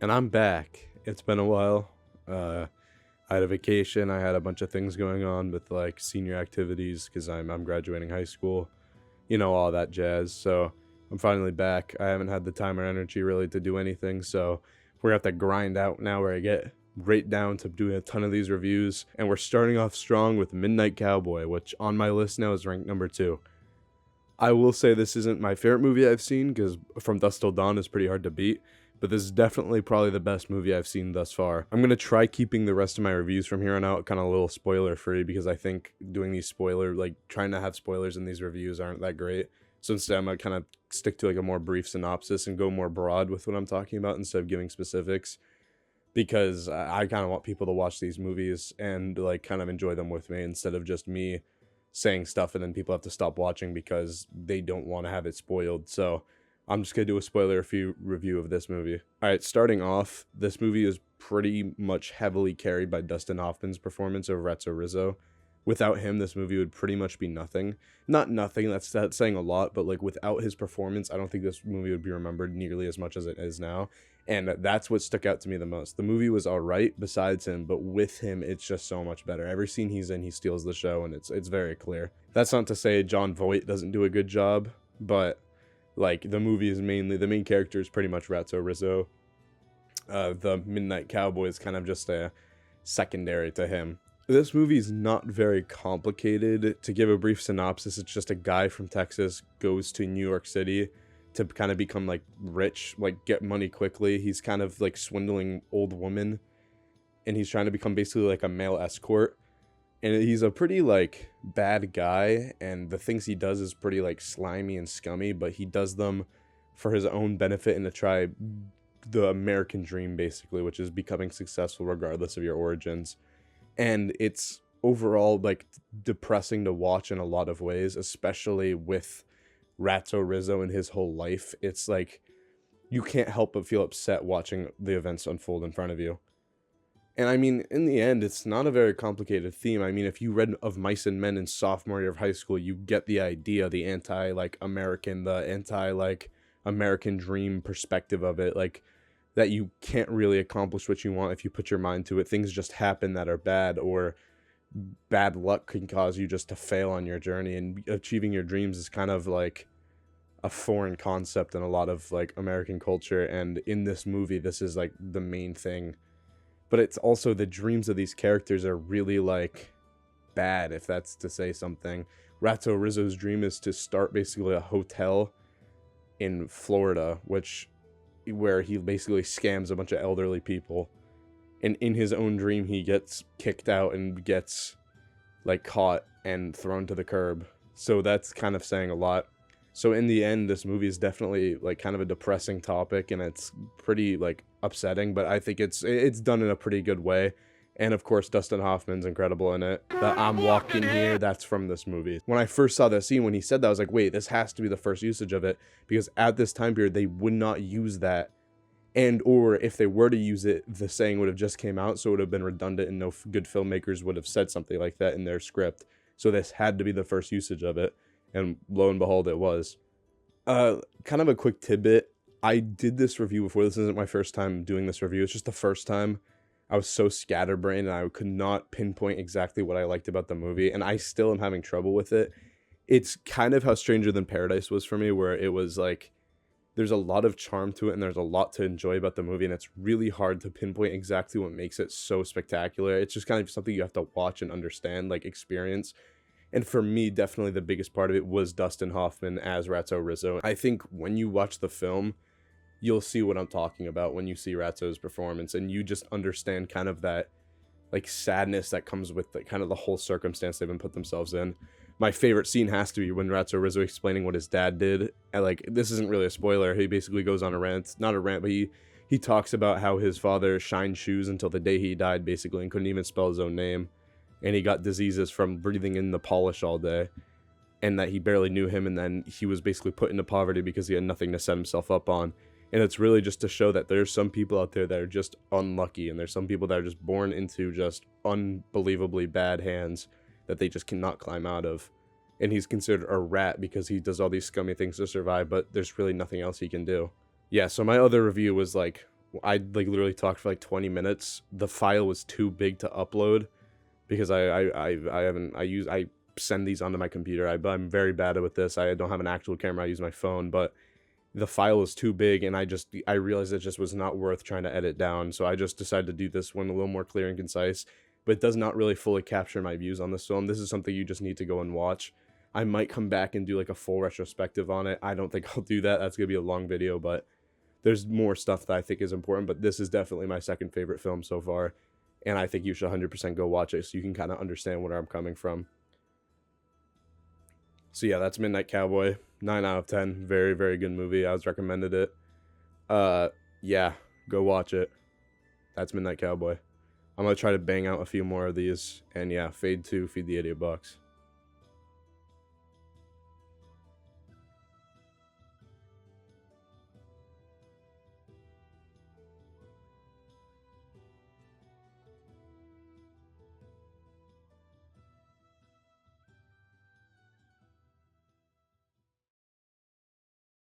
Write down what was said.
And I'm back. It's been a while. I had a vacation. I had a bunch of things going on with like senior activities because I'm graduating high school. All that jazz. So I'm finally back. I haven't had the time or energy really to do anything. So we're gonna have to grind out now where I get right down to doing a ton of these reviews. And we're starting off strong with Midnight Cowboy, which on my list now is ranked number 2. I will say this isn't my favorite movie I've seen because From Dusk Till Dawn is pretty hard to beat, but this is definitely probably the best movie I've seen thus far. I'm going to try keeping the rest of my reviews from here on out kind of a little spoiler free because I think doing these trying to have spoilers in these reviews aren't that great. So instead, I'm going to kind of stick to like a more brief synopsis and go more broad with what I'm talking about instead of giving specifics because I kind of want people to watch these movies and like kind of enjoy them with me instead of just me saying stuff and then people have to stop watching because they don't want to have it spoiled. So I'm just going to do a spoiler-free review of this movie. All right, starting off, this movie is pretty much heavily carried by Dustin Hoffman's performance of Ratso Rizzo. Without him, this movie would pretty much be nothing. Not nothing, that's saying a lot, but like without his performance, I don't think this movie would be remembered nearly as much as it is now. And that's what stuck out to me the most. The movie was all right besides him, but with him, it's just so much better. Every scene he's in, he steals the show, and it's very clear. That's not to say John Voight doesn't do a good job, but like the movie is mainly, the main character is pretty much Ratso Rizzo. The Midnight Cowboy is kind of just a secondary to him. This movie is not very complicated. To give a brief synopsis, it's just a guy from Texas goes to New York City to kind of become like rich, like get money quickly. He's kind of like swindling old women and he's trying to become basically like a male escort. And he's a pretty like bad guy and the things he does is pretty like slimy and scummy, but he does them for his own benefit and to try the American dream basically, which is becoming successful regardless of your origins. And it's overall like depressing to watch in a lot of ways, especially with Ratso Rizzo and his whole life. It's like you can't help but feel upset watching the events unfold in front of you. And I mean, in the end, it's not a very complicated theme. I mean, if you read Of Mice and Men in sophomore year of high school, you get the idea, the anti-American dream perspective of it, like that you can't really accomplish what you want if you put your mind to it. Things just happen that are bad, or bad luck can cause you just to fail on your journey, and achieving your dreams is kind of like a foreign concept in a lot of like American culture, and in this movie this is like the main thing. But it's also the dreams of these characters are really like bad, if that's to say something. Ratso Rizzo's dream is to start basically a hotel in Florida, where he basically scams a bunch of elderly people. And in his own dream, he gets kicked out and gets like caught and thrown to the curb. So that's kind of saying a lot. So in the end, this movie is definitely like kind of a depressing topic and it's pretty like upsetting, but I think it's done in a pretty good way. And of course, Dustin Hoffman's incredible in it. The I'm walking here, that's from this movie. When I first saw that scene, when he said that, I was like, wait, this has to be the first usage of it, because at this time period, they would not use that. And or if they were to use it, the saying would have just came out, so it would have been redundant and no good filmmakers would have said something like that in their script. So this had to be the first usage of it, and lo and behold, it was. Kind of a quick tidbit. I did this review before. This isn't my first time doing this review. It's just the first time. I was so scatterbrained and I could not pinpoint exactly what I liked about the movie, and I still am having trouble with it. It's kind of how Stranger Than Paradise was for me, where it was like there's a lot of charm to it and there's a lot to enjoy about the movie, and it's really hard to pinpoint exactly what makes it so spectacular. It's just kind of something you have to watch and understand, like experience. And for me, definitely the biggest part of it was Dustin Hoffman as Ratso Rizzo. I think when you watch the film, you'll see what I'm talking about when you see Ratso's performance, and you just understand kind of that like sadness that comes with the kind of the whole circumstance they've been put themselves in. My favorite scene has to be when Ratso Rizzo explaining what his dad did. And like, this isn't really a spoiler. He basically goes on a rant, not a rant, but he talks about how his father shined shoes until the day he died, basically, and couldn't even spell his own name. And he got diseases from breathing in the polish all day, and that he barely knew him, and then he was basically put into poverty because he had nothing to set himself up on. And it's really just to show that there's some people out there that are just unlucky, and there's some people that are just born into just unbelievably bad hands that they just cannot climb out of. And he's considered a rat because he does all these scummy things to survive, but there's really nothing else he can do. Yeah, so my other review was like I like literally talked for like 20 minutes. The file was too big to upload because I haven't I send these onto my computer. I'm very bad with this. I don't have an actual camera. I use my phone, but the file was too big, and I realized it just was not worth trying to edit down. So I just decided to do this one a little more clear and concise. But it does not really fully capture my views on this film. This is something you just need to go and watch. I might come back and do like a full retrospective on it. I don't think I'll do that. That's gonna be a long video, but there's more stuff that I think is important. But this is definitely my second favorite film so far, and I think you should 100% go watch it so you can kind of understand where I'm coming from. So yeah, that's Midnight Cowboy. 9 out of 10. Very, very good movie. I was recommended it. Yeah, go watch it. That's Midnight Cowboy. I'm gonna try to bang out a few more of these. And yeah, Fade 2, Feed the Idiot Box.